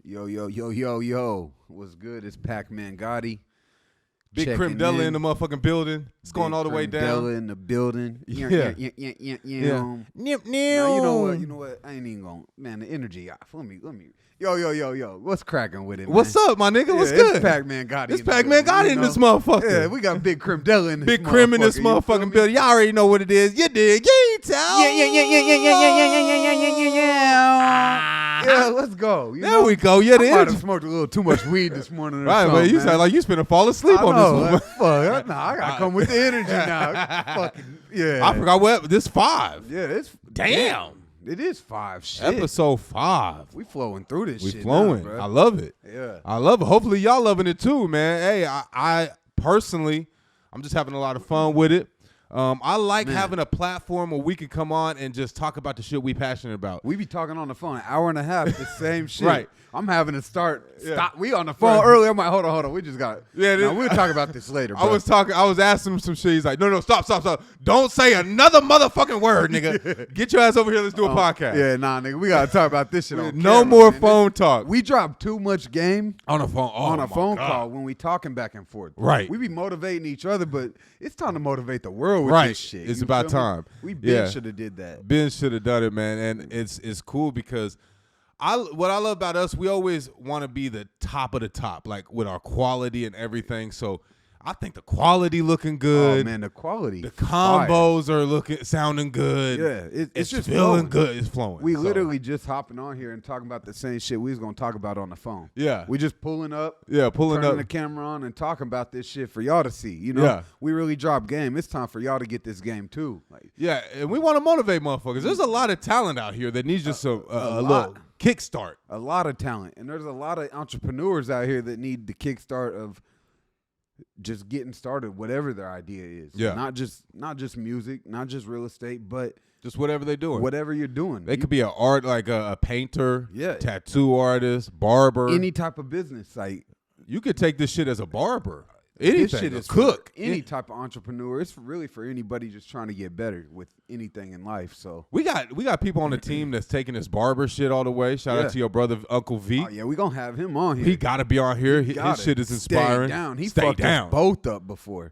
Yo. What's good? It's Pacman Gotti. Big Crim Dela in the motherfucking building. It's going all the way down. Dela in the building. Yeah. Nip. Now, you know what? I ain't even going. Man, the energy. Let me. Yo. What's cracking with it, man? What's up, my nigga? What's good? It's Pacman Gotti. It's Pacman Gotti in this motherfucker. Yeah, we got Big Crim Dela in this Big Crim in this motherfucking building. Y'all already know what it is. You dig. You ain't tell. Yeah, let's go. There we go. Yeah, I might have smoked a little too much weed this morning. Right, but you sound like you finna fall asleep on this one. Fuck, nah, I gotta come with the energy now. Fucking, yeah. I forgot what this 5. Yeah, it's damn. It is 5. Shit. Episode 5. We flowing through this shit. We flowing. Now, I love it. Yeah. I love it. Hopefully y'all loving it too, man. Hey, I personally, I'm just having a lot of fun with it. I like having a platform where we can come on and just talk about the shit we passionate about. We be talking on the phone an hour and a half, the same shit. Right. I'm having to stop. We on the phone earlier. I'm like, hold on. We just got. Yeah. Now, we'll talk about this later. Bro. I was asking him some shit. He's like, no, stop. Don't say another motherfucking word, nigga. Get your ass over here. Let's do a podcast. Yeah, nah, nigga. We gotta talk about this shit on No camera, more man. phone talk. We drop too much game on a phone. on a phone call when we talking back and forth. Right. We be motivating each other, but it's time to motivate the world with this shit. It's about time. We should have did that. Ben should have done it, man. And it's cool because what I love about us, we always want to be the top of the top, like with our quality and everything. So I think the quality looking good. Oh man, the quality. The combos are sounding good. Yeah, it's just feeling good. It's flowing. We literally just hopping on here and talking about the same shit we was gonna talk about on the phone. Yeah, we just pulling up. Yeah, turning the camera on and talking about this shit for y'all to see. You know, we really drop game. It's time for y'all to get this game too. Like, yeah, and we want to motivate motherfuckers. There's a lot of talent out here that needs just a little kickstart. A lot of talent, and there's a lot of entrepreneurs out here that need the kickstart of just getting started, whatever their idea is. Yeah. Not just music, not just real estate, but just whatever they're doing. Whatever you're doing. They could be an art, like a painter, yeah, tattoo artist, barber. Any type of business. Like, you could take this shit as a barber. Anything. This shit is cook. Any type of entrepreneur. It's really for anybody just trying to get better with anything in life. So we got people on the team that's taking this barber shit all the way. Shout out to your brother Uncle V. Oh yeah, we gonna have him on here. He gotta be on here. His shit is inspiring. He fucked us both up before.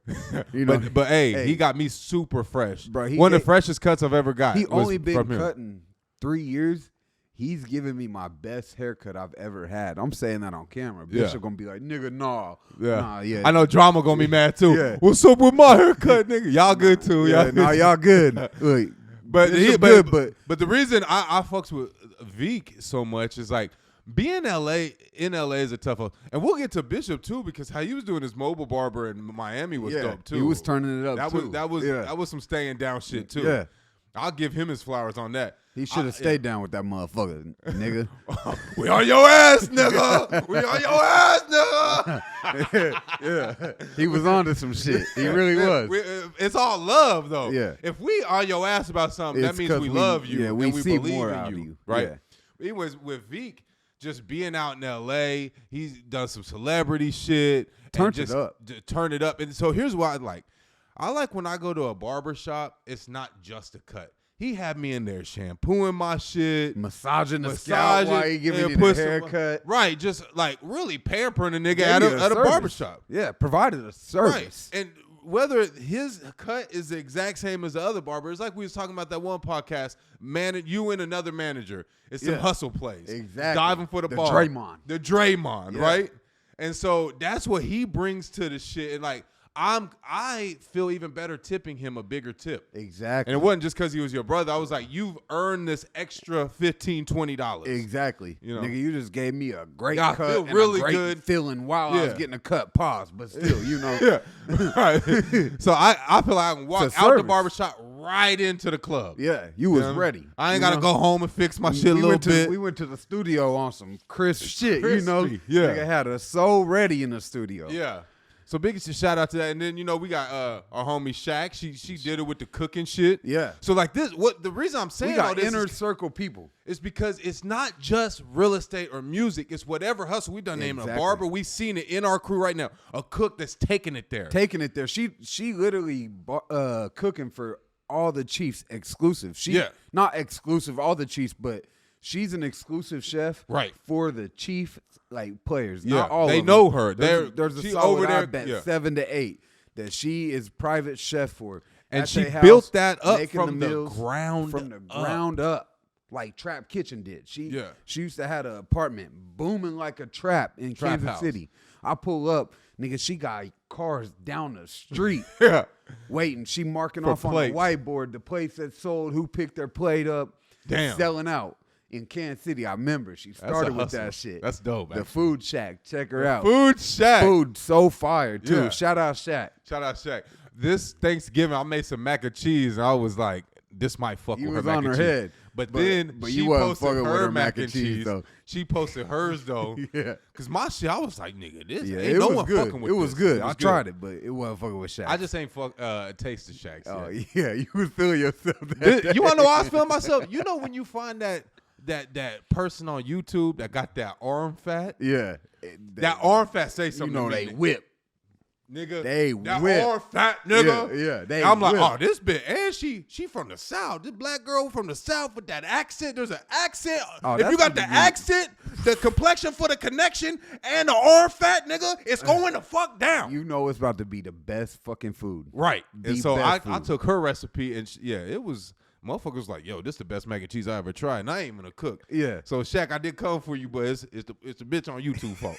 You know, but hey, he got me super fresh. Bro, one of the freshest cuts I've ever got. He only been cutting 3 years. He's giving me my best haircut I've ever had. I'm saying that on camera. Bishop gonna be like, nigga, nah. I know Drama gonna be mad too. Yeah. What's up with my haircut, nigga? Y'all good too. Y'all good. Look, but the reason I fucks with Veek so much is like being in LA is a tough one. And we'll get to Bishop too, because how he was doing his mobile barber in Miami was dope too. He was turning it up too. That was some staying down shit too. Yeah. I'll give him his flowers on that. He should have stayed down with that motherfucker, nigga. We on your ass, nigga. We on your ass, nigga. Yeah. He was on to some shit. He really was. It's all love, though. Yeah. If we on your ass about something, that means we love you. Yeah, we and we see believe more in out you. of you. Right? Yeah. It was with Veek, just being out in L.A., he's done some celebrity shit. Turn it up. Turn it up. And so here's what I like when I go to a barber shop, it's not just a cut. He had me in there shampooing my shit. Massaging the scalp while he giving me the haircut. Right, just like really pampering a nigga at a barbershop. Yeah, provided a service. Right. And whether his cut is the exact same as the other barber, it's like we was talking about that one podcast, you and another manager. It's some hustle plays. Exactly. Diving for the ball. The Draymond, right? And so that's what he brings to the shit. And like, I feel even better tipping him a bigger tip. Exactly. And it wasn't just because he was your brother. I was like, you've earned this extra $15, $20. Exactly. You know? Nigga, you just gave me a great cut. Feel really and a great good feeling while I was getting a cut. Pause, but still, you know. Right. So I feel like I can walk out the barbershop right into the club. Yeah, you was ready. I ain't got to go home and fix my shit a little bit. We went to the studio on some crisp shit, Crispy. you know. Yeah. Nigga had us so ready in the studio. Yeah. So big shout out to that. And then, you know, we got our homie Shaq. She did it with the cooking shit. Yeah. So like this, the reason I'm saying we got all this inner circle people. Is because it's not just real estate or music. It's whatever hustle. We done naming a barber. We seen it in our crew right now. A cook that's taking it there. She literally cooking for all the Chiefs exclusive. Not exclusive, all the Chiefs, but she's an exclusive chef, right, for the chief like players. Yeah, not all they of know them. her. There's a she solid over there, I bet 7 to 8 that she is private chef for, and at she their built house, that up making from the meals ground up. Like Trap Kitchen did. She used to have an apartment booming like a trap in Kansas City. I pull up, nigga, she got cars down the street waiting. She marking off plates. On the whiteboard the plates that sold, who picked their plate up, selling out. In Kansas City, I remember she started with that shit. That's dope. The Food Shack, check her out. Food Shack. Food so fire, too. Shout out Shack. Shout out Shack. This Thanksgiving, I made some mac and cheese, and I was like, this might fuck with her mac and cheese. Head. But then she posted her mac and cheese. Though. She posted hers, though. Because my shit, I was like, nigga, this ain't no one fucking with it was this. Good. I tried it, but it wasn't fucking with Shack. I just ain't tasted Shack. Oh, yeah. You was feeling yourself You want to know how I was feeling myself? You know when you find that person on YouTube that got that arm fat? Yeah. That arm fat say something to me. They whip. Nigga, they that whip. arm fat nigga. Yeah. I'm like, oh, this bitch, and she from the South. This black girl from the South with that accent. There's an accent. If you got the accent, the complexion for the connection, and the arm fat nigga, it's going the fuck down. You know it's about to be the best fucking food. Right. And so I took her recipe, and it was. Motherfuckers like, yo, this the best mac and cheese I ever tried, and I ain't even a cook. Yeah. So Shaq, I did come for you, but it's the bitch on YouTube fault.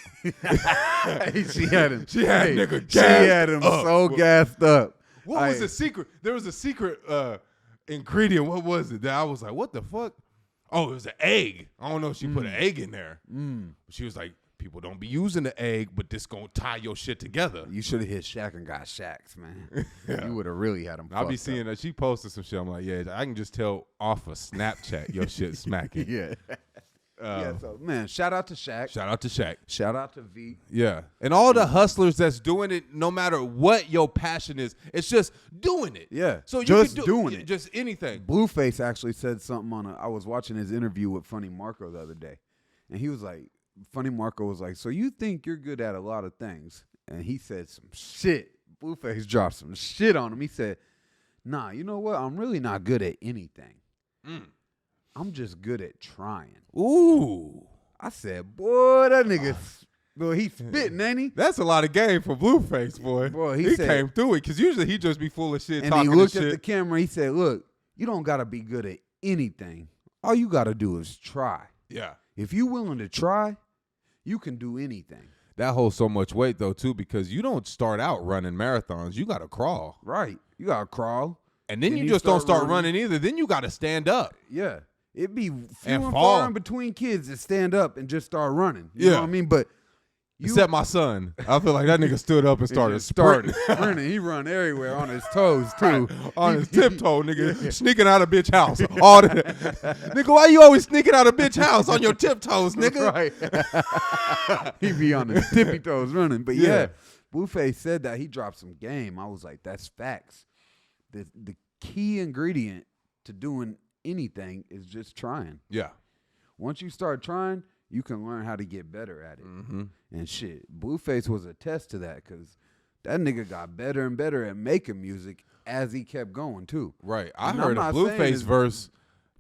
She had him. She had nigga. She had him so gassed up. What was the secret? There was a secret ingredient. What was it that I was like, what the fuck? Oh, it was an egg. I don't know if she put an egg in there. She was like, people don't be using the egg, but this gonna tie your shit together. You should have hit Shaq and got Shaqs, man. You would have really had him. I'll be seeing that she posted some shit. I'm like, yeah, I can just tell off of Snapchat your shit smacking. So man, shout out to Shaq. Shout out to Shaq. Shout out to V. Yeah, and all the hustlers that's doing it, no matter what your passion is, it's just doing it. Yeah, so you just can doing it, just anything. Blueface actually said something I was watching his interview with Funny Marco the other day, and he was like. Funny Marco was like, so you think you're good at a lot of things? And he said some shit. Blueface dropped some shit on him. He said, nah, you know what? I'm really not good at anything. I'm just good at trying. Ooh. I said, boy, that nigga, boy, he spitting, ain't he? That's a lot of game for Blueface, boy. Boy, he came through it, because usually he just be full of shit, and talking he looked shit. at the camera. He said, look, you don't got to be good at anything. All you got to do is try. Yeah. If you're willing to try, you can do anything. That holds so much weight, though, too, because you don't start out running marathons. You got to crawl. Right. You got to crawl. And then you just don't start running either. Then you got to stand up. Yeah. It'd be few and far in between kids that stand up and just start running. You know what I mean? But except my son. I feel like that nigga stood up and started sprinting. He run everywhere on his toes, too. Right. On his tiptoe, nigga. Sneaking out of bitch house. Nigga, why you always sneaking out of bitch house on your tiptoes, nigga? Right. He be on his tippy toes running. But yeah, Blueface said that he dropped some game. I was like, that's facts. The key ingredient to doing anything is just trying. Yeah. Once you start trying, you can learn how to get better at it. And shit, Blueface was a test to that, because that nigga got better and better at making music as he kept going, too. Right. I heard a Blueface verse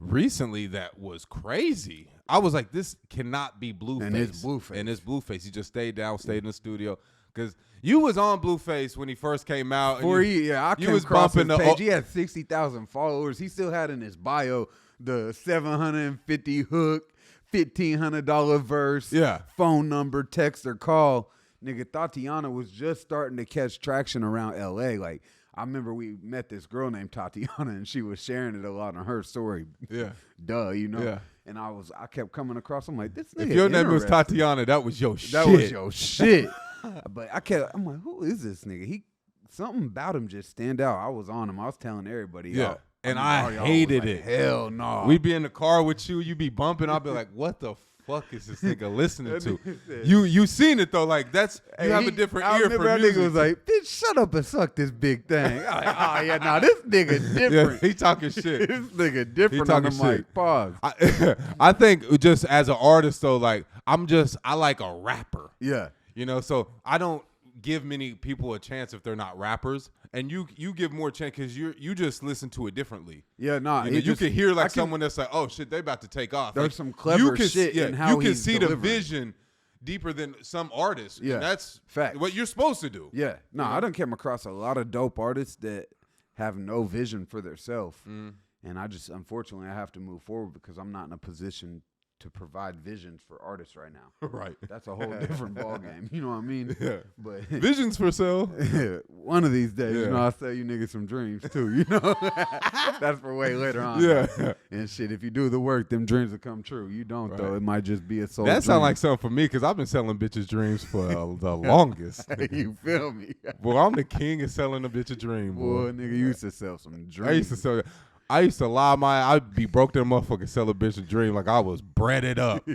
recently that was crazy. I was like, this cannot be Blueface. And it's Blueface. And it's Blueface. He just stayed in the studio. Because you was on Blueface when he first came out. I came across his page. He had 60,000 followers. He still had in his bio the 750 hook, $1,500 verse, phone number, text or call. Nigga, Tatiana was just starting to catch traction around L.A. Like, I remember we met this girl named Tatiana, and she was sharing it a lot on her story. Yeah. Duh, you know? Yeah. And I kept coming across, I'm like, this nigga if your name was Tatiana, that was your shit. That was your shit. But I'm like, who is this nigga? Something about him just stand out. I was on him. I was telling everybody. Yeah. And I hated it. Hell no. We be in the car with you. You be bumping. I'll be like, what the fuck is this nigga listening to? You seen it, though. Like, you have a different ear for music. That nigga was like, bitch, shut up and suck this big thing. I'm like, oh, yeah, nah, this nigga different. Yeah, he talking shit. This nigga different on the mic. Pause. I think just as an artist, though, like, I like a rapper. Yeah. You know, so I don't give many people a chance if they're not rappers, and you give more chance because you just listen to it differently. Yeah, no, you can hear like someone that's like, oh shit, they about to take off. There's like, some clever shit in how you can see delivering. the vision deeper than some artists. Yeah, and that's facts. what you're supposed to do. Yeah, no, I done came across a lot of dope artists that have no vision for themselves, and I just unfortunately I have to move forward because I'm not in a position to provide visions for artists right now. Right. That's a whole different ballgame. You know what I mean? Yeah. But visions for sale. One of these days, you know, I'll sell you niggas some dreams too, you know? That's for way later on. Yeah. And shit, if you do the work, them dreams will come true. You don't, though. It might just be a soul That sound like something for me because I've been selling bitches dreams for the longest. You feel me? Well, I'm the king of selling a bitch a dream, boy. Boy, nigga, you used to sell some dreams. I used to lie I'd be broke that motherfucker, sell a bitch a dream like I was breaded up.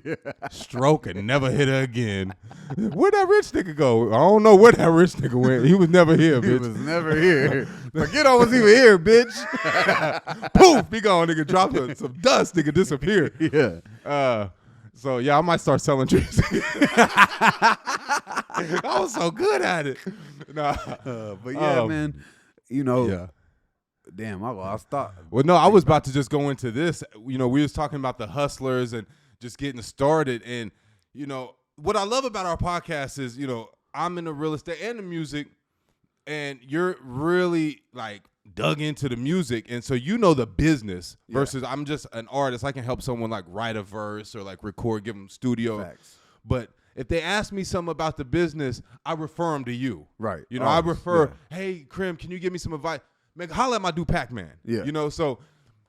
Stroke and never hit her again. Where'd that rich nigga go? I don't know where that rich nigga went. He was never here, bitch. He was never here. Forget I was even here, bitch. Poof, be gone, nigga. Drop some dust, nigga, disappear. Yeah. So, yeah, I might start selling dreams. I was so good at it. Nah. But yeah, man, you know. Yeah. Damn, I lost thought. Well, no, I was about to just go into this. You know, we was talking about the hustlers and just getting started. And, you know, what I love about our podcast is, you know, I'm in the real estate and the music, and you're really, like, dug into the music. And so you know the business versus I'm just an artist. I can help someone, like, write a verse or, like, record, give them studio. Facts. But if they ask me something about the business, I refer them to you. Right. You know, I refer, hey, Crim, can you give me some advice? Man, holla at my dude Pacman. Yeah. You know, so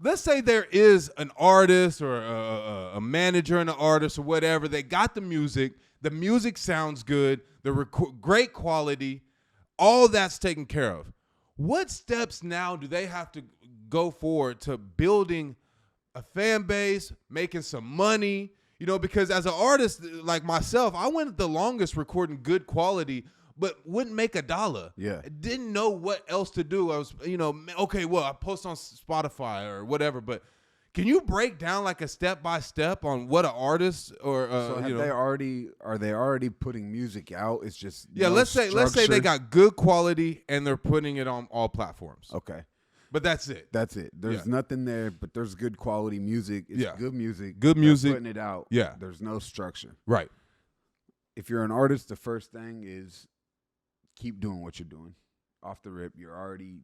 let's say there is an artist or a manager and an artist or whatever. They got the music sounds good, great quality, all that's taken care of. What steps now do they have to go forward to building a fan base, making some money? You know, because as an artist like myself, I went the longest recording good quality, but wouldn't make $1. Yeah. Didn't know what else to do. I was, you know, okay, well, I post on Spotify or whatever, but can you break down like a step-by-step on what an artist or, so you know. are they already putting music out? It's just let's say they got good quality and they're putting it on all platforms. Okay. But that's it. That's it. There's nothing there, but there's good quality music. It's good music. Good music. Putting it out. Yeah. There's no structure. Right. If you're an artist, the first thing is keep doing what you're doing. Off the rip, you're already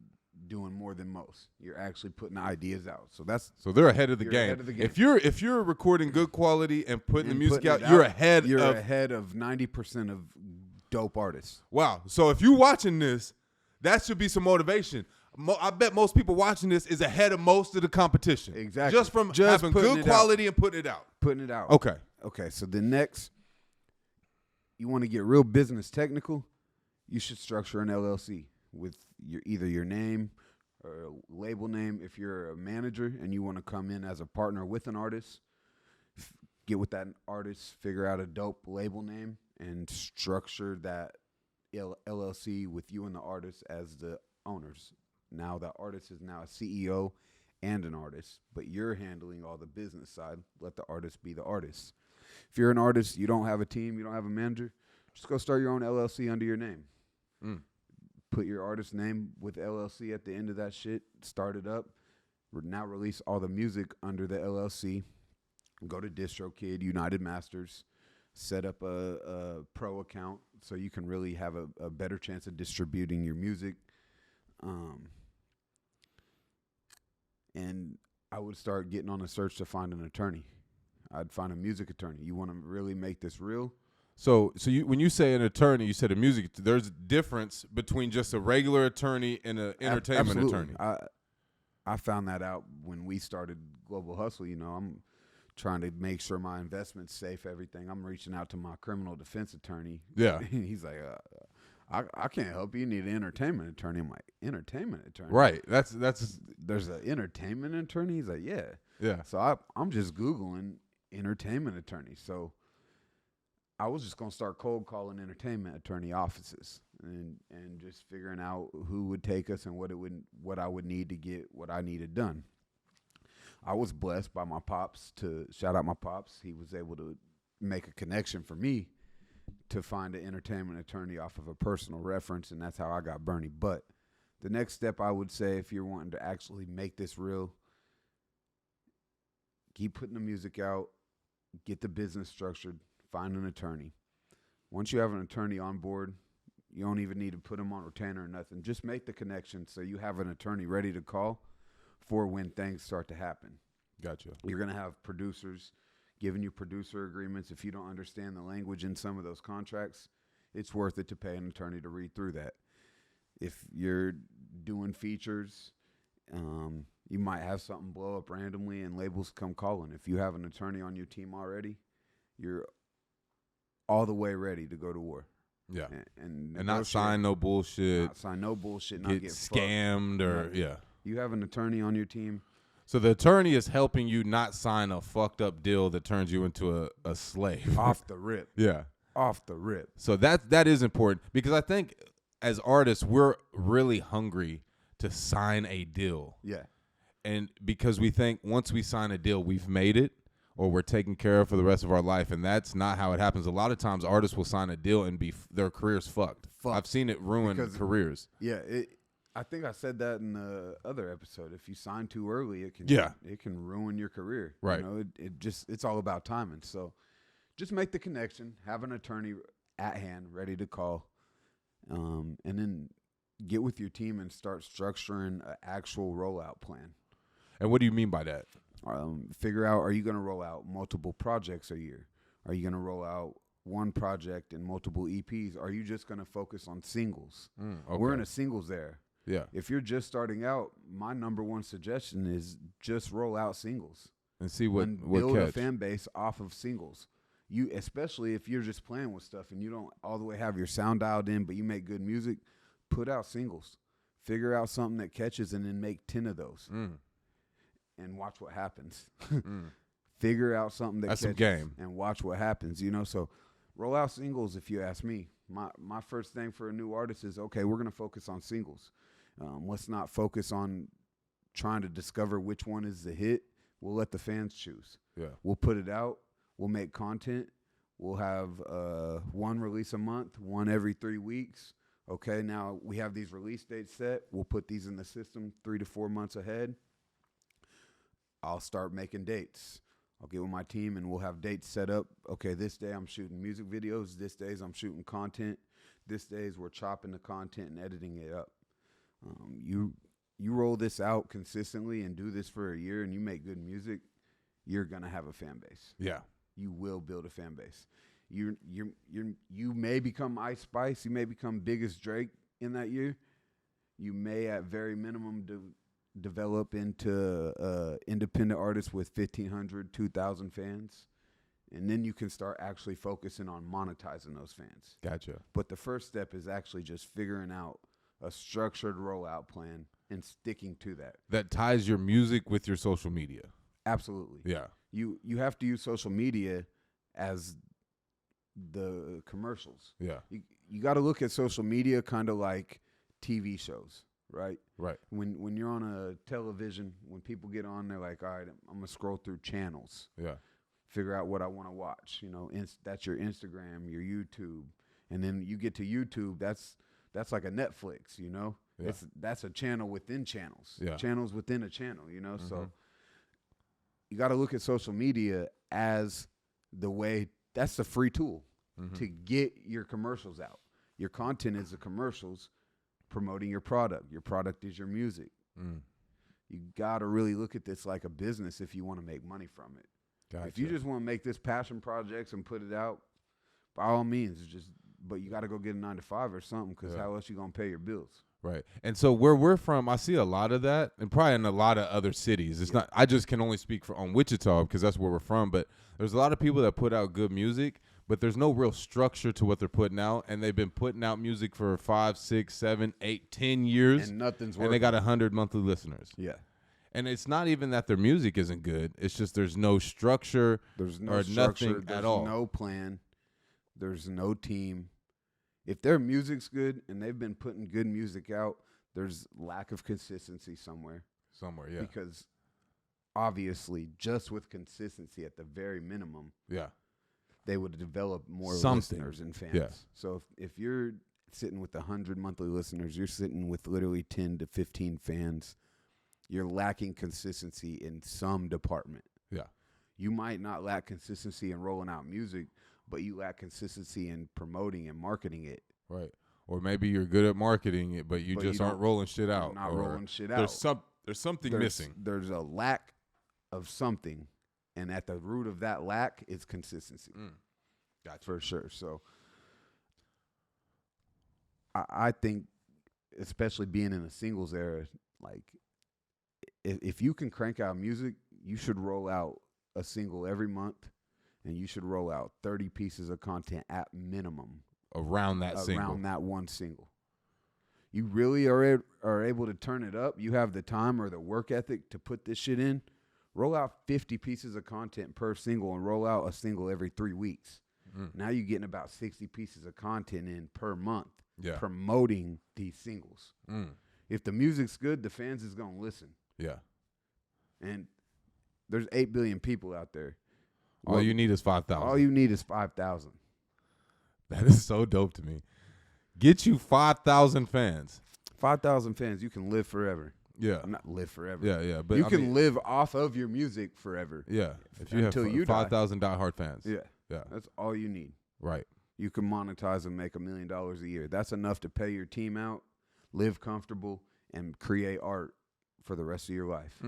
doing more than most. You're actually putting ideas out. So they're ahead of the game. Ahead of the game. If you're recording good quality and putting the music out, you're ahead. You're ahead of 90% of dope artists. Wow. So if you're watching this, that should be some motivation. I bet most people watching this is ahead of most of the competition. Exactly. Just from having good quality and putting it out. Putting it out. Okay. Okay. So the next, you want to get real business technical, you should structure an LLC with either your name or a label name. If you're a manager and you want to come in as a partner with an artist, get with that artist, figure out a dope label name, and structure that LLC with you and the artist as the owners. Now that artist is now a CEO and an artist, but you're handling all the business side. Let the artist be the artist. If you're an artist, you don't have a team, you don't have a manager, just go start your own LLC under your name. Put your artist name with LLC at the end of that shit. Start it up. Now release all the music under the LLC. Go to DistroKid, United Masters. Set up a pro account so you can really have a better chance of distributing your music. And I would start getting on a search to find an attorney. I'd find a music attorney. You want to really make this real? So when you say an attorney, you said a music. There's a difference between just a regular attorney and an entertainment attorney. I found that out when we started Global Hustle. You know, I'm trying to make sure my investment's safe, everything. I'm reaching out to my criminal defense attorney. Yeah. He's like, I can't help you. You need an entertainment attorney. I'm like, entertainment attorney? Right. That's There's an entertainment attorney? He's like, yeah. Yeah. So I'm just Googling entertainment attorney. So I was just going to start cold calling entertainment attorney offices and just figuring out who would take us and what I would need to get what I needed done. I was blessed by my pops to shout out my pops. He was able to make a connection for me to find an entertainment attorney off of a personal reference, and that's how I got Bernie. But the next step I would say, if you're wanting to actually make this real, keep putting the music out, get the business structured, find an attorney. Once you have an attorney on board, you don't even need to put them on retainer or nothing. Just make the connection so you have an attorney ready to call for when things start to happen. Gotcha. You're going to have producers giving you producer agreements. If you don't understand the language in some of those contracts, it's worth it to pay an attorney to read through that. If you're doing features, you might have something blow up randomly and labels come calling. If you have an attorney on your team already, you're all the way ready to go to war. Yeah. And not sign no bullshit. Not sign no bullshit. Not get scammed or, yeah. You have an attorney on your team. So the attorney is helping you not sign a fucked up deal that turns you into a slave. Off the rip. Yeah. Off the rip. So that is important because I think as artists, we're really hungry to sign a deal. Yeah. And because we think once we sign a deal, we've made it or we're taken care of for the rest of our life. And that's not how it happens. A lot of times artists will sign a deal and their career's fucked. I've seen it ruin careers. Yeah. I think I said that in the other episode. If you sign too early, it can ruin your career. Right. You know, it's all about timing. So just make the connection, have an attorney at hand, ready to call, and then get with your team and start structuring an actual rollout plan. And what do you mean by that? Figure out, are you going to roll out multiple projects a year? Are you going to roll out one project and multiple EPs? Are you just going to focus on singles? Okay. We're in a singles era. Yeah. If you're just starting out, my number one suggestion is just roll out singles and see what build catch. A fan base off of singles. You, especially if you're just playing with stuff and you don't all the way have your sound dialed in, but you make good music, put out singles. Figure out something that catches and then make 10 of those. And watch what happens. Figure out something that catches game. And watch what happens. You know, so roll out singles if you ask me. My first thing for a new artist is, okay, we're going to focus on singles. Let's not focus on trying to discover which one is the hit. We'll let the fans choose. Yeah. We'll put it out. We'll make content. We'll have one release a month, one every 3 weeks. Okay, now we have these release dates set. We'll put these in the system 3 to 4 months ahead. I'll start making dates. I'll get with my team and we'll have dates set up. Okay, this day I'm shooting music videos. This days I'm shooting content. This days we're chopping the content and editing it up. You roll this out consistently and do this for a year and you make good music, you're gonna have a fan base. Yeah. You will build a fan base. You may become Ice Spice. You may become biggest Drake in that year. You may at very minimum develop into independent artists with 1,500, 2,000 fans. And then you can start actually focusing on monetizing those fans. Gotcha. But the first step is actually just figuring out a structured rollout plan and sticking to that. That ties your music with your social media. Absolutely. Yeah. You have to use social media as the commercials. Yeah. You got to look at social media kind of like TV shows, right? Right. When you're on a television, when people get on, they're like, all right, I'm going to scroll through channels. Yeah. Figure out what I want to watch. You know, that's your Instagram, your YouTube. And then you get to YouTube, that's like a Netflix, you know? Yeah. That's a channel within channels. Yeah. Channels within a channel, you know? So you got to look at social media as the way, that's the free tool to get your commercials out. Your content is the commercials promoting your product. Your product is your music. You got to really look at this like a business if you want to make money from it. Gotcha. If you just want to make this passion projects and put it out, by all means, but you got to go get a 9-to-5 or something because how else you going to pay your bills? Right. And so where we're from, I see a lot of that and probably in a lot of other cities. It's not, I just can only speak on Wichita because that's where we're from, but there's a lot of people that put out good music, but there's no real structure to what they're putting out. And they've been putting out music for 5, 6, 7, 8, 10 years. And nothing's working. And they got 100 monthly listeners. Yeah. And it's not even that their music isn't good. It's just there's no structure nothing at all. There's no plan. There's no team. If their music's good and they've been putting good music out, there's lack of consistency somewhere. Somewhere, yeah. Because obviously, just with consistency at the very minimum, yeah, they would develop more listeners and fans. Yeah. So if you're sitting with 100 monthly listeners, you're sitting with literally 10 to 15 fans. You're lacking consistency in some department. Yeah. You might not lack consistency in rolling out music, but you lack consistency in promoting and marketing it. Right. Or maybe you're good at marketing it, but you just aren't rolling shit out. Not rolling shit out. There's something missing. There's a lack of something, and at the root of that lack is consistency. Gotcha. For sure. So I think, especially being in a singles era, like if you can crank out music, you should roll out a single every month, and you should roll out 30 pieces of content at minimum around that one single. You really are able to turn it up. You have the time or the work ethic to put this shit in. Roll out 50 pieces of content per single and roll out a single every 3 weeks. Now you're getting about 60 pieces of content in per month promoting these singles. If the music's good, the fans is going to listen. Yeah. And there's 8 billion people out there. All you need is 5,000. All you need is 5,000. That is so dope to me. Get you 5,000 fans. 5,000 fans, you can live forever. Yeah. Not live forever. Yeah. But you can live off of your music forever. Yeah. If you have 5,000 diehard fans. Yeah. Yeah. That's all you need. Right. You can monetize and make $1 million a year. That's enough to pay your team out, live comfortable, and create art for the rest of your life.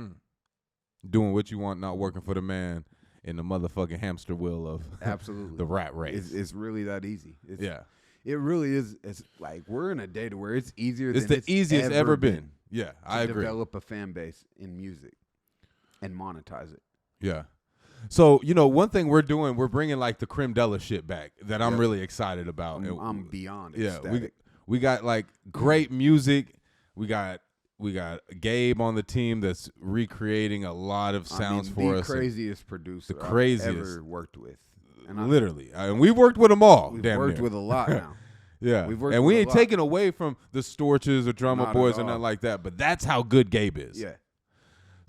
Doing what you want, not working for the man in the motherfucking hamster wheel of absolutely the rat race. It's really that easy. It really is. It's like we're in a day to where it's easier than it's easiest ever been. Yeah, I agree. Develop a fan base in music and monetize it. Yeah. So, one thing we're doing, we're bringing like the Crim Dela shit back that I'm really excited about. I'm beyond ecstatic. Yeah, we got like great music. We got Gabe on the team that's recreating a lot of sounds for us. The craziest producer I've ever worked with. And literally. And we worked with them all. We've worked with a lot now. Yeah. And we ain't taking away from the Storches or Drummer Boys or nothing like that, but that's how good Gabe is. Yeah.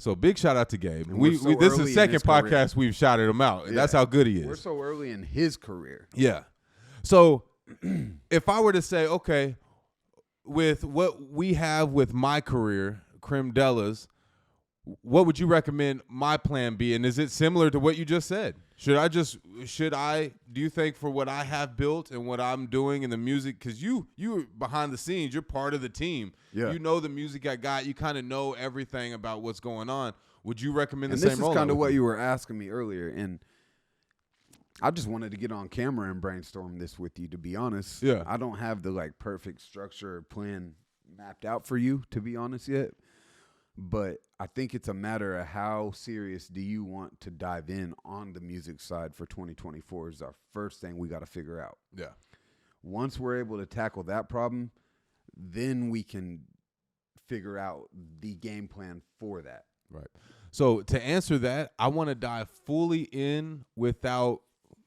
So big shout out to Gabe. This is the second podcast we've shouted him out. And that's how good he is. We're so early in his career. Yeah. So if I were to say, okay, with what we have with my career, Crim Dela's, what would you recommend my plan be? And is it similar to what you just said? Do you think for what I have built and what I'm doing in the music, because you behind the scenes, you're part of the team. Yeah. You know the music I got. You kind of know everything about what's going on. Would you recommend the same role? This is kind of what you were asking me earlier, and I just wanted to get on camera and brainstorm this with you, to be honest. Yeah. I don't have the perfect structure or plan mapped out for you, to be honest, yet. But I think it's a matter of how serious do you want to dive in on the music side for 2024 is our first thing we got to figure out. Yeah. Once we're able to tackle that problem, then we can figure out the game plan for that. Right. So to answer that, I want to dive fully in without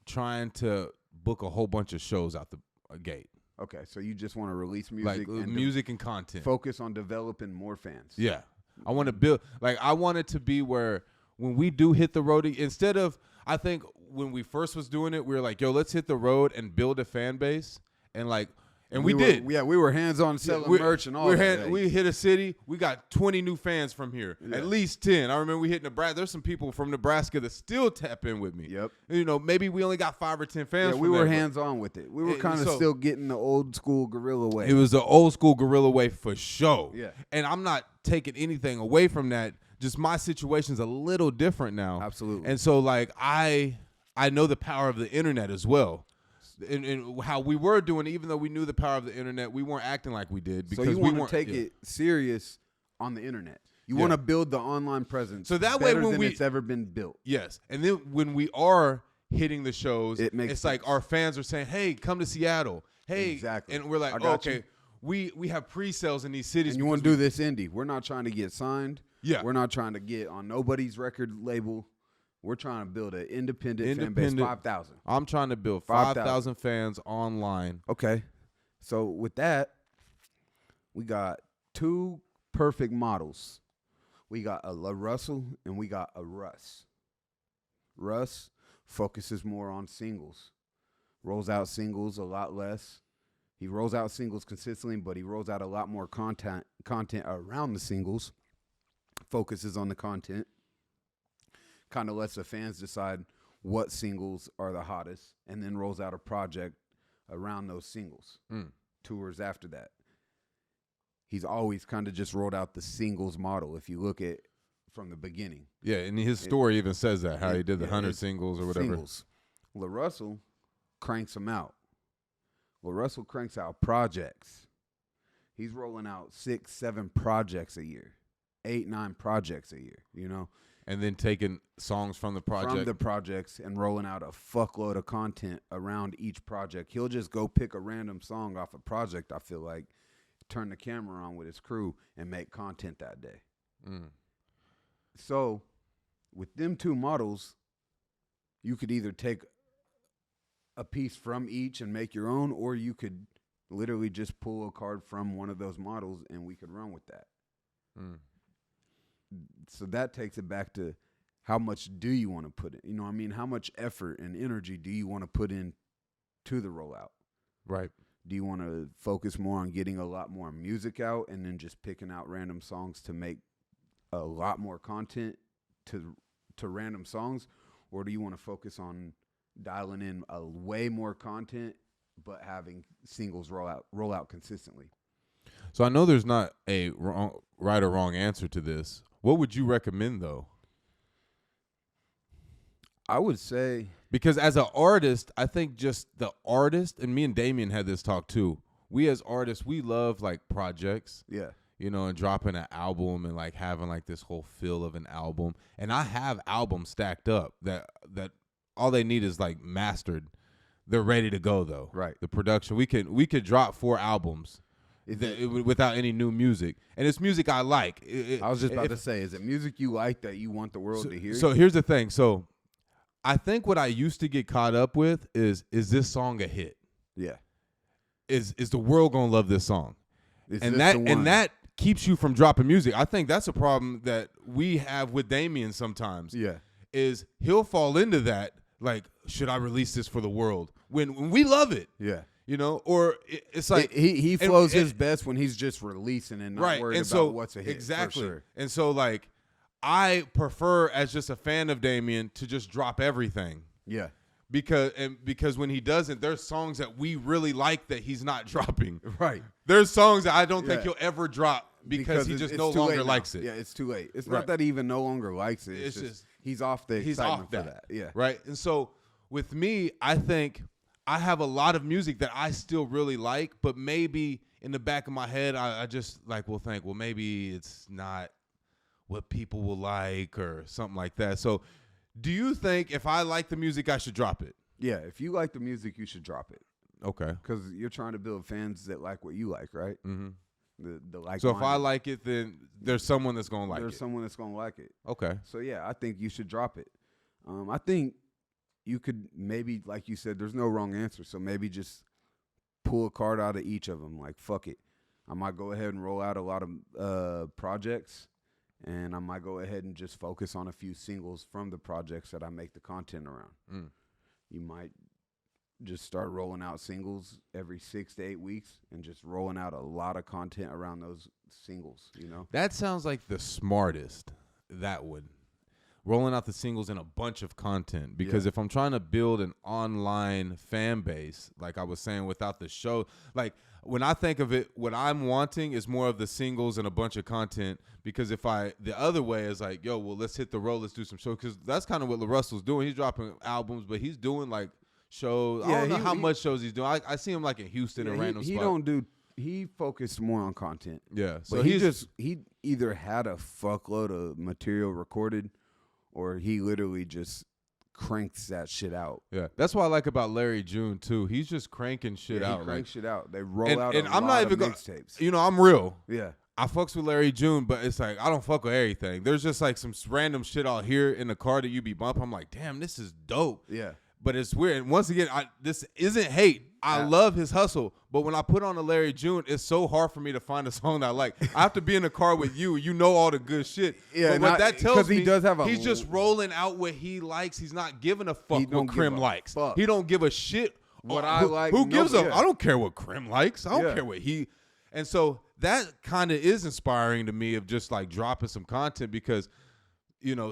trying to book a whole bunch of shows out the gate. Okay, so you just want to release music, music and content. Focus on developing more fans. Yeah. I want to build, I want it to be where when we do hit the road, instead of, I think when we first was doing it, we were like, yo, let's hit the road and build a fan base. And we did. Yeah, we were hands-on selling merch and all that. We hit a city. We got 20 new fans from here. Yeah. At least 10. I remember we hit Nebraska. There's some people from Nebraska that still tap in with me. Yep. Maybe we only got 5 or 10 fans. Yeah, we were hands-on with it. We were kind of still getting the old school guerrilla way. It was the old school guerrilla way for sure. Yeah. And I'm not taking anything away from that. Just my situation's a little different now. Absolutely. And so I know the power of the internet as well. And how we were doing it, even though we knew the power of the internet, we weren't acting like we did because we want to take it serious on the internet. You want to build the online presence. So that way, when it's ever been built. Yes, and then when we are hitting the shows, it's like our fans are saying, "Hey, come to Seattle." Hey, exactly. And we're like, "Okay, we have pre-sales in these cities." And you want to do this indie? We're not trying to get signed. Yeah, we're not trying to get on nobody's record label. We're trying to build an independent fan base, 5,000. I'm trying to build 5,000 fans online. Okay. So with that, we got 2 perfect models. We got a Russell and we got a Russ. Russ, focuses more on singles, rolls out singles a lot less. He rolls out singles consistently, but he rolls out a lot more content around the singles, focuses on the content, kind of lets the fans decide what singles are the hottest, and then rolls out a project around those singles. Tours after that. He's always kind of just rolled out the singles model, if you look at from the beginning. Yeah, and his story even says that, how he did the 100 singles or whatever. Singles. LaRussell cranks them out. LaRussell cranks out projects. He's rolling out 6, 7 projects a year, 8, 9 projects a year, you know? And then taking songs from the project. From the projects and rolling out a fuckload of content around each project. He'll just go pick a random song off a project, I feel like, turn the camera on with his crew, and make content that day. So, with them 2 models, you could either take a piece from each and make your own, or you could literally just pull a card from one of those models and we could run with that. So that takes it back to how much do you want to put in? You know what I mean? How much effort and energy do you want to put in to the rollout? Right. Do you want to focus more on getting a lot more music out and then just picking out random songs to make a lot more content to random songs? Or do you want to focus on dialing in a way more content but having singles roll out consistently? So I know there's not a right or wrong answer to this. What would you recommend, though? I would say, because as an artist, I think just the artist, and me and Damien had this talk too. We as artists, we love like projects. Yeah. You know, and dropping an album and like having like this whole feel of an album. And I have albums stacked up that all they need is like mastered. They're ready to go though. Right. The production, we could drop 4 albums without any new music, and it's music I like. I was just about to say, is it music you like that you want the world to hear? So here's the thing. So I think what I used to get caught up with is this song a hit? Yeah. Is the world gonna love this song? And that keeps you from dropping music. I think that's a problem that we have with Damien sometimes. Yeah. Is he'll fall into that, like, should I release this for the world? When we love it. Yeah. You know, or it's like he flows his best when he's just releasing and not worried about what's a hit. Exactly. For sure. And so like I prefer, as just a fan of Damien, to just drop everything. Yeah. Because when he doesn't, there's songs that we really like that he's not dropping. Right. There's songs that I don't think he'll ever drop because he just no longer likes it. Yeah, it's too late. It's not that he even no longer likes it. It's just he's off the excitement for that. Yeah. Right. And so with me, I think I have a lot of music that I still really like, but maybe in the back of my head, I just like will think, well, maybe it's not what people will like or something like that. So do you think if I like the music, I should drop it? Yeah, if you like the music, you should drop it. Okay. Because you're trying to build fans that like what you like, right? Mm-hmm. The like. So if I like it, then there's someone that's going to like it. There's someone that's going to like it. Okay. So, yeah, I think you should drop it. I think you could maybe, like you said, there's no wrong answer. So maybe just pull a card out of each of them. Like, fuck it. I might go ahead and roll out a lot of projects. And I might go ahead and just focus on a few singles from the projects that I make the content around. You might just start rolling out singles every 6 to 8 weeks and just rolling out a lot of content around those singles, you know? That sounds like the smartest. That would. Rolling out the singles in a bunch of content. Because if I'm trying to build an online fan base, like I was saying, without the show, like when I think of it, what I'm wanting is more of the singles and a bunch of content. Because the other way is like, yo, well, let's hit the road, let's do some shows. Because that's kind of what LaRussell's doing. He's dropping albums, but he's doing like shows. I don't know how much shows he's doing. I see him like in Houston and random spots. He focused more on content. Yeah. So he either had a fuckload of material recorded or he literally just cranks that shit out. Yeah, that's what I like about Larry June too. He's just cranking shit out. He cranks shit out. They roll out and a I'm lot not of even mixtapes. You know, I'm real. Yeah, I fucks with Larry June, but it's like I don't fuck with everything. There's just like some random shit out here in the car that you be bumping. I'm like, damn, this is dope. Yeah, But it's weird. And once again, this isn't hate. I love his hustle. But when I put on a Larry June, it's so hard for me to find a song that I like. I have to be in the car with you. You know all the good shit. Yeah, but what that tells me, he's just rolling out what he likes. He's not giving a fuck what Crim likes. He don't give a shit what I like. Who gives a? I don't care what Crim likes. I don't care what he. And so that kind of is inspiring to me of just like dropping some content because –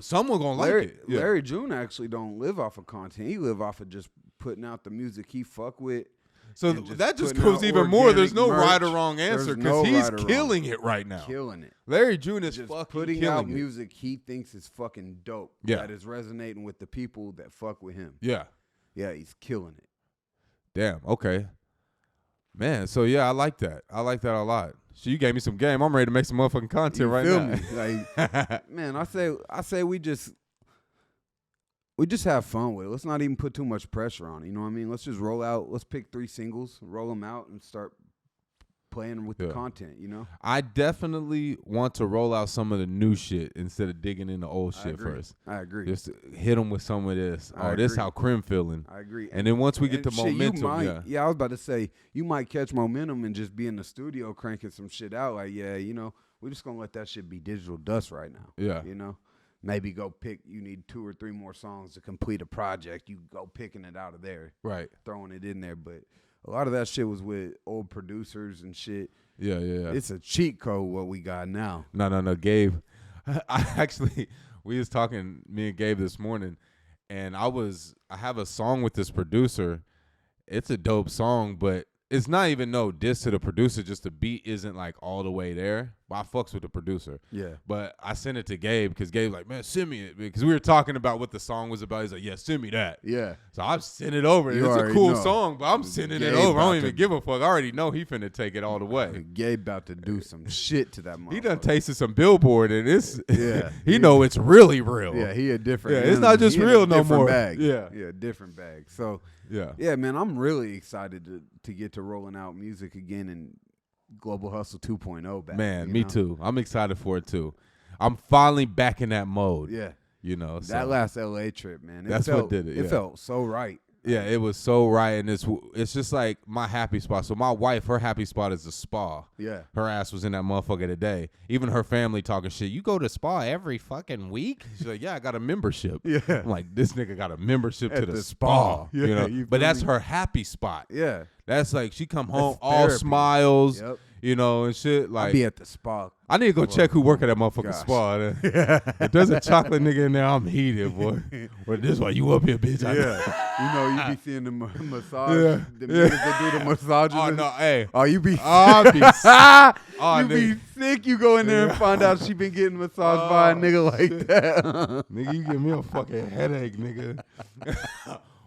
someone gonna like it. Yeah. Larry June actually don't live off of content. He live off of just putting out the music he fuck with. So that just goes even more. There's no right or wrong answer because he's killing it right now. Killing it. Larry June is just fucking putting out music he thinks is fucking dope. Yeah. That is resonating with the people that fuck with him. Yeah. Yeah, he's killing it. Damn. Okay. Man, so yeah, I like that. I like that a lot. So you gave me some game. I'm ready to make some motherfucking content right now. Me? Like, man, I say we just have fun with it. Let's not even put too much pressure on it. You know what I mean? Let's just roll out. Let's pick 3 singles, roll them out, and start playing with the content. I definitely want to roll out some of the new shit instead of digging into old shit first. I agree. Just hit them with some of this. This how Crim feeling. I agree. And then once we get the momentum, I was about to say you might catch momentum and just be in the studio cranking some shit out. Like, we're just gonna let that shit be digital dust right now. Yeah. Maybe go pick. You need 2 or 3 more songs to complete a project. You go picking it out of there, right? Throwing it in there, but. A lot of that shit was with old producers and shit. Yeah. It's a cheat code what we got now. No, Gabe. We was talking, me and Gabe this morning, and I have a song with this producer. It's a dope song, but it's not even no diss to the producer. Just the beat isn't like all the way there. But I fucks with the producer. Yeah. But I sent it to Gabe because Gabe's like, man, send me it. Because we were talking about what the song was about. He's like, yeah, send me that. Yeah. So I sent it over. It's a cool song, but I'm sending it over. I don't even give a fuck. I already know he finna take it all the way. Gabe about to do some shit to that motherfucker. He done tasted some Billboard, and it's he know it's really real. Yeah, he a different. Yeah, it's not just real no more. Bag. Yeah, different bag. So yeah, man, I'm really excited to get to rolling out music again and Global Hustle 2.0 back. Man, me too. I'm excited for it too. I'm finally back in that mode. Yeah, so. That last LA trip, man. That's what did it. It felt so right. Yeah, it was so right, and it's just like my happy spot. So my wife, her happy spot is the spa. Yeah, her ass was in that motherfucker today. Even her family talking shit. You go to spa every fucking week? She's like, yeah, I got a membership. Yeah, I'm like, this nigga got a membership to the spa. Yeah, but that's her happy spot. Yeah, that's like she come home all smiles. Yep. And shit. Like, I'll be at the spa. I need to go check who work at that motherfucking spa. If there's a chocolate nigga in there, I'm heated, boy. Well, this why you up here, bitch. You be seeing the massage. The niggas that do the massages. Oh, no, hey. Oh, you be be sick. You go in there and find out she been getting massaged by a nigga like that. Nigga, you give me a fucking headache, nigga.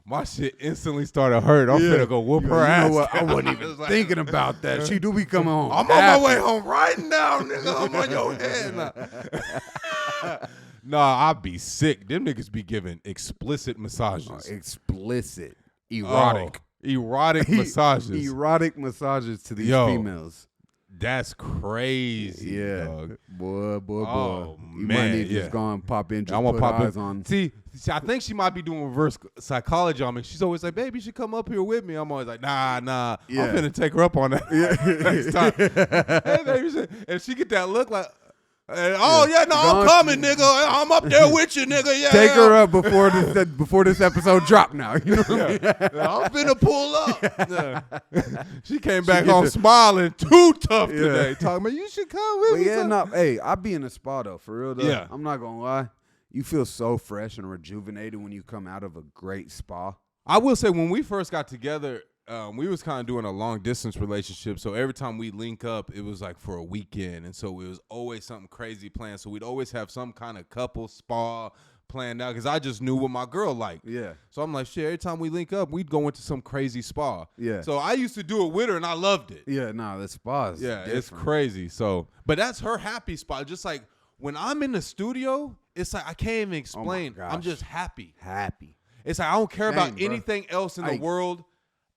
My shit instantly started hurt. I'm finna go whoop her ass. What? I wasn't even thinking about that. She do be coming home. I'm on my way home right now, nigga. I'm on your head now. Nah, I be sick. Them niggas be giving explicit massages. Explicit. Erotic. Erotic massages. Erotic massages to these females. That's crazy. Yeah. Dog. Boy. Oh, you man. might need to just go and pop in. Just I want to pop eyes on. See, I think she might be doing reverse psychology on me. She's always like, baby, you should come up here with me. I'm always like, nah. Yeah. I'm finna take her up on that next time. Hey, baby. And she get that look like, I'm coming, nigga. I'm up there with you, nigga. Yeah, take her up before this episode drop. Now, you know what I mean? I'm finna pull up. She came back home smiling, too tough today. Talking about you should come with me. Hey, I be in a spa though, for real though. Yeah. I'm not gonna lie. You feel so fresh and rejuvenated when you come out of a great spa. I will say when we first got together. We was kind of doing a long distance relationship, so every time we link up, it was like for a weekend, and so it was always something crazy planned. So we'd always have some kind of couple spa planned out because I just knew what my girl liked. Yeah. So I'm like, shit. Every time we link up, we'd go into some crazy spa. Yeah. So I used to do it with her, and I loved it. Yeah. Nah, the spa is different. It's crazy. So, but that's her happy spot. Just like when I'm in the studio, it's like I can't even explain. I'm just happy. Happy. It's like I don't care about anything else in the world.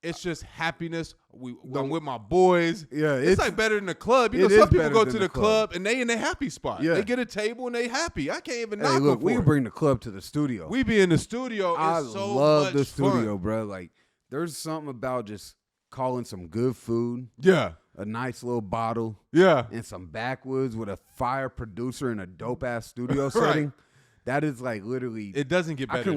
It's just happiness. I'm with my boys. Yeah, it's like better than the club. You know, some people go to the club and they in their happy spot. Yeah. They get a table and they happy. I can't even knock them. We can bring the club to the studio. We be in the studio. I it's so love much the studio, fun. bro. Like, there's something about just calling some good food. Yeah. A nice little bottle. Yeah. And some backwoods with a fire producer in a dope ass studio setting. That is like literally. It doesn't get better.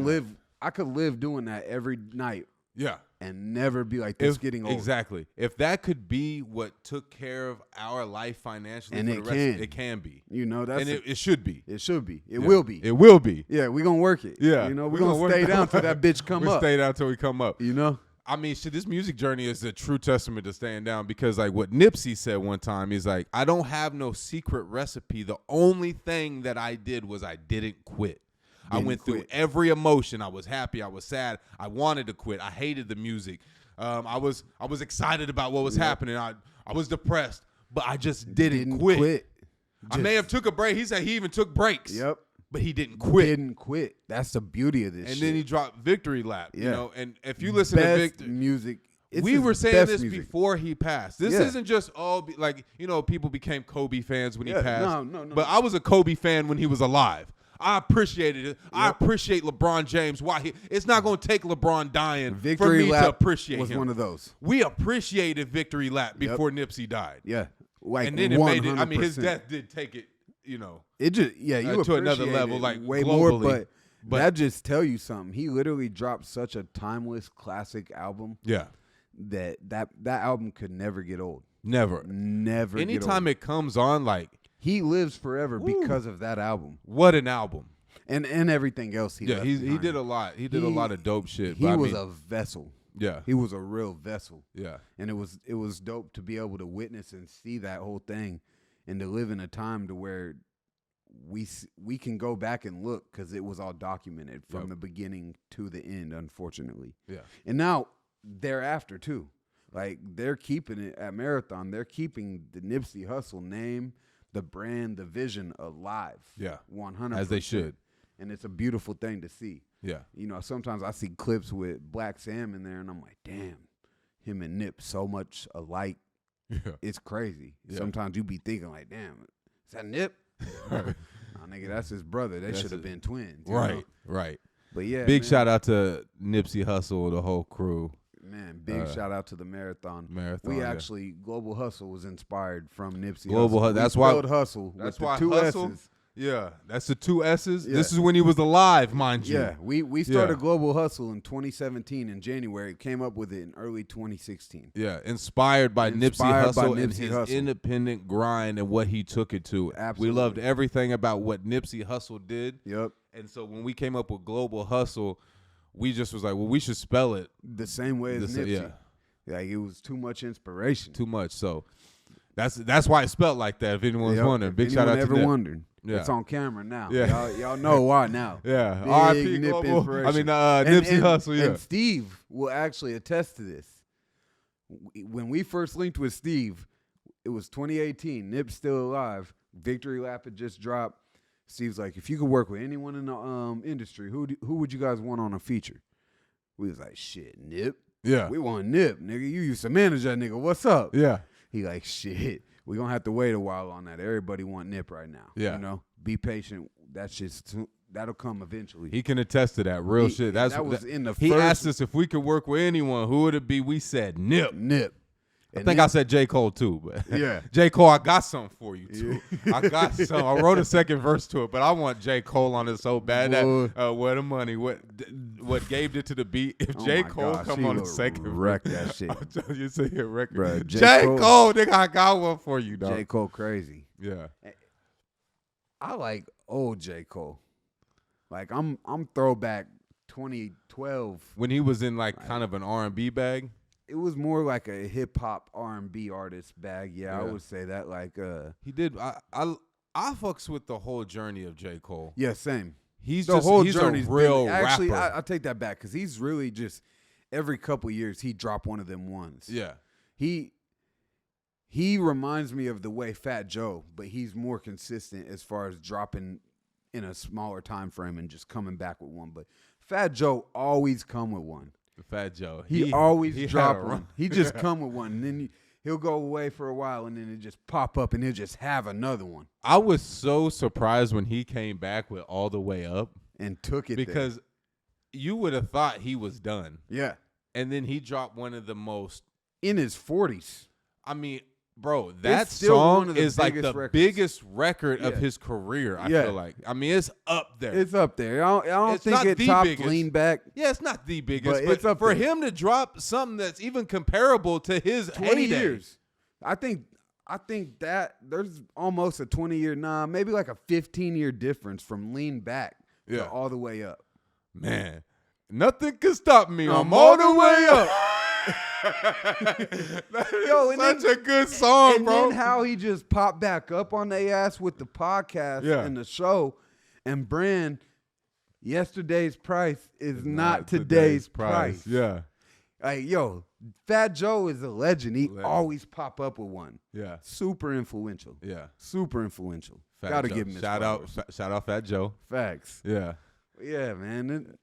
I could live doing that every night. Yeah. And never be like this getting old. Exactly. If that could be what took care of our life financially, and it can be. You know, that's it should be. It should be. It will be. It will be. Yeah, we're gonna work it. Yeah. You know, we're gonna stay down till that bitch come up. We'll stay down till we come up. You know? I mean, shit, this music journey is a true testament to staying down because, like, what Nipsey said one time, he's like, I don't have no secret recipe. The only thing that I did was I didn't quit. I went through every emotion. I was happy. I was sad. I wanted to quit. I hated the music. I was excited about what was happening. I was depressed, but I just didn't quit. I may have took a break. He said he even took breaks. Yep. But he didn't quit. Didn't quit. That's the beauty of this. And shit. then he dropped Victory Lap. Yeah. You know, and if you listen to Victory music. We were saying this before he passed. This isn't just all like, you know, people became Kobe fans when he passed. No. But I was a Kobe fan when he was alive. I appreciated it. Yep. I appreciate LeBron James. It's not going to take LeBron dying for me to appreciate him. Was one of those. We appreciated Victory Lap before Nipsey died. Yeah. Like, and then it made it. I mean, his death did take it, you know. It just you to another level, like way globally. More, but that just tell you something. He literally dropped such a timeless classic album. Yeah. That album could never get old. Never. Anytime it comes on, like, he lives forever because of that album. What an album. And everything else he left he did a lot. He did a lot of dope shit. He was a vessel. Yeah. He was a real vessel. Yeah. And it was dope to be able to witness and see that whole thing and to live in a time to where we can go back and look because it was all documented from the beginning to the end, unfortunately. Yeah. And now thereafter too. Like, they're keeping it at Marathon. They're keeping the Nipsey Hussle name, the brand, the vision alive. Yeah. 100%. As they should. And it's a beautiful thing to see. Yeah. You know, sometimes I see clips with Black Sam in there, and I'm like, damn, him and Nip so much alike. Yeah. It's crazy. Yeah. Sometimes you be thinking like, damn, is that Nip? Nah, nigga, that's his brother. They should have been twins. Right. But yeah, big shout out to Nipsey Hussle, the whole crew. Man, big shout out to the Marathon. We actually, Global Hustle was inspired from Nipsey Global Hussle. That's why Hustle. That's with why the two Hustle. S's. Yeah, that's the two S's. Yeah. This is when he was alive, mind you. Yeah, we started Global Hustle in 2017 in January. Came up with it in early 2016. Yeah, inspired by Nipsey Hussle and his Hussle. independent grind and what he took it to. Absolutely. We loved everything about what Nipsey Hussle did. Yep. And so when we came up with Global Hustle, we just was like, well, we should spell it the same way as Nipsey. Yeah. Like, it was too much inspiration. Too much. So that's why it's spelled like that, if anyone's wondering. Big shout out to Nip. Wondered. Yeah. It's on camera now. Yeah. Y'all know why now. Yeah. R.I.P. Global. Nipsey Hussle, yeah. And Steve will actually attest to this. When we first linked with Steve, it was 2018. Nip's still alive. Victory Lap had just dropped. Steve's like, if you could work with anyone in the industry, who would you guys want on a feature? We was like, shit, Nip. Yeah. We want Nip, nigga. You used to manage that nigga. What's up? Yeah. He like, shit. We gonna have to wait a while on that. Everybody want Nip right now. Yeah. You know, be patient. That shit's that'll come eventually. He can attest to that. Real shit. He asked us if we could work with anyone. Who would it be? We said Nip. I think I said J. Cole too, but yeah, J. Cole, I got something for you too. Yeah. I got some. I wrote a second verse to it, but I want J. Cole on it so bad. That where the money? What gave it to the beat? If J. Cole come on the second wreck that shit. I'm telling you, say a record. Bruh, J. Cole, nigga, I got one for you, dog. J. Cole crazy. Yeah, I like old J. Cole. Like I'm throwback 2012 when he was in like kind of an R&B bag. It was more like a hip hop R&B artist bag. Yeah, I would say that. Like he did. I fucks with the whole journey of J. Cole. Yeah, same. He's a real rapper. Actually, I take that back because he's really just every couple years he drop one of them ones. Yeah, he reminds me of the way Fat Joe, but he's more consistent as far as dropping in a smaller time frame and just coming back with one. But Fat Joe always come with one. Fat Joe. He always drop one. He just come with one, and then he'll go away for a while, and then it just pop up, and he'll just have another one. I was so surprised when he came back with All the Way Up. And took it because you would have thought he was done. Yeah. And then he dropped one of the most. In his 40s. I mean, bro, that song is like the biggest record of his career, I feel like. I mean, it's up there. It's up there. I don't think it topped Lean Back. Yeah, it's not the biggest, but it's up for him to drop something that's even comparable to his 20 heyday. years. I think that there's almost a 20-year, maybe like a 15-year difference from Lean Back to All the Way Up. Man, nothing can stop me. I'm all the way up. Yo, such a good song, bro. And then how he just popped back up on their ass with the podcast and the show. And Brand, yesterday's price is not today's price. Yeah. Like, yo, Fat Joe is a legend. He always pop up with one. Yeah. Super influential. Yeah. Super influential. Fat Gotta Joe. give him his Shout out Fat Joe. Facts. Yeah. Yeah, man.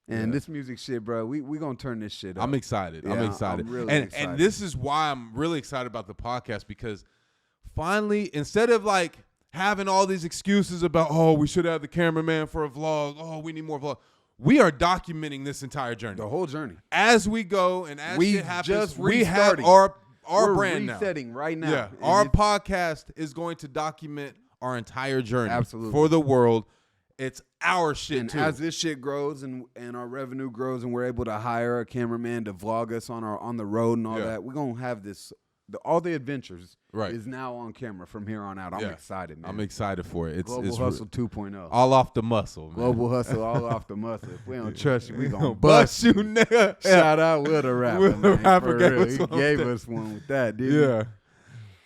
And this music shit, bro, we going to turn this shit up. I'm excited. Yeah, I'm excited. I'm really excited. And this is why I'm really excited about the podcast, because finally, instead of like having all these excuses about, oh, we should have the cameraman for a vlog, oh, we need more vlog, we are documenting this entire journey. The whole journey. As we go and as shit happens, we have our brand now. We're resetting right now. Yeah, our podcast is going to document our entire journey. Absolutely. For the world. It's our shit, and too. As this shit grows and our revenue grows and we're able to hire a cameraman to vlog us on the road and all that, we're going to have this. All the adventures is now on camera from here on out. I'm excited, man. I'm excited for it. It's Global Hustle 2.0. All off the muscle, man. Global Hustle, all off the muscle. If we don't trust you, we going to bust you, nigga. Shout out Will the Rapper, Will the Rapper He gave us one with that, dude. Yeah.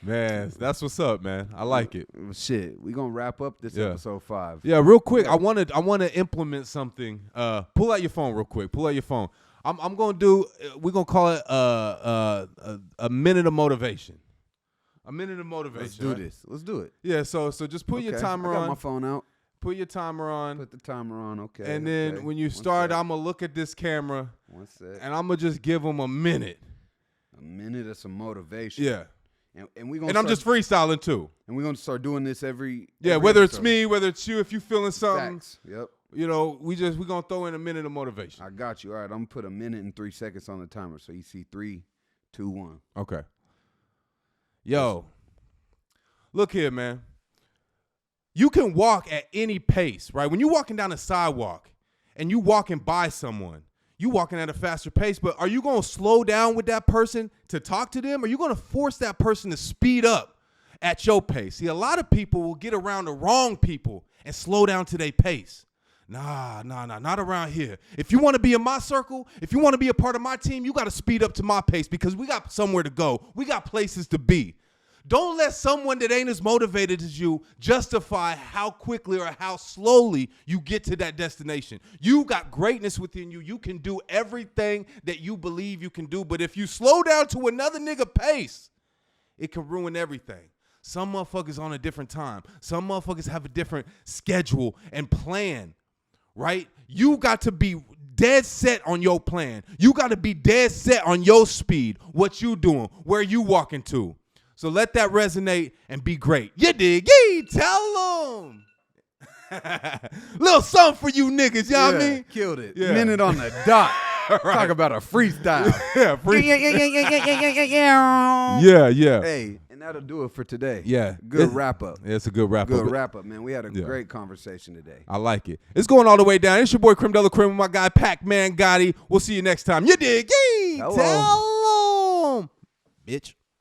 Man, that's what's up, man. I like it. Shit, we gonna wrap up this episode 5. Yeah, real quick. I want to implement something. Pull out your phone real quick. Pull out your phone. I'm gonna do. We're gonna call it a minute of motivation. A minute of motivation. Let's do this. Let's do it. Yeah. So just put your timer on. I got my phone out. Put your timer on. Put the timer on. Okay. And then when you start, I'm gonna look at this camera. One sec. And I'm gonna just give them a minute. A minute of some motivation. Yeah. And we gonna. And I'm just freestyling too. And we're gonna start doing this every. Whether episode. it's me, whether it's you, if you feeling something. Facts. Yep. You know, we gonna throw in a minute of motivation. I got you. All right, I'm gonna put a minute and 3 seconds on the timer, so you see 3, 2, 1. Okay. Yo, look here, man. You can walk at any pace, right? When you're walking down a sidewalk and you walking by someone, you walking at a faster pace, but are you going to slow down with that person to talk to them? Or are you going to force that person to speed up at your pace? See, a lot of people will get around the wrong people and slow down to their pace. Nah, not around here. If you want to be in my circle, if you want to be a part of my team, you got to speed up to my pace because we got somewhere to go. We got places to be. Don't let someone that ain't as motivated as you justify how quickly or how slowly you get to that destination. You got greatness within you. You can do everything that you believe you can do. But if you slow down to another nigga pace, it can ruin everything. Some motherfuckers on a different time. Some motherfuckers have a different schedule and plan, right? You got to be dead set on your plan. You got to be dead set on your speed, what you doing, where you walking to. So let that resonate and be great. You dig? Yee, tell them. Little something for you niggas, you know what I mean? Killed it. Yeah. Minute on the dot. Talk about a freestyle. Yeah. Hey, and that'll do it for today. Yeah. Good wrap up. Yeah, it's a good wrap up. Good wrap up, man. We had a great conversation today. I like it. It's going all the way down. It's your boy Crim Dela Crim with my guy Pacman Gotti. We'll see you next time. You dig? Yee, tell them. Bitch.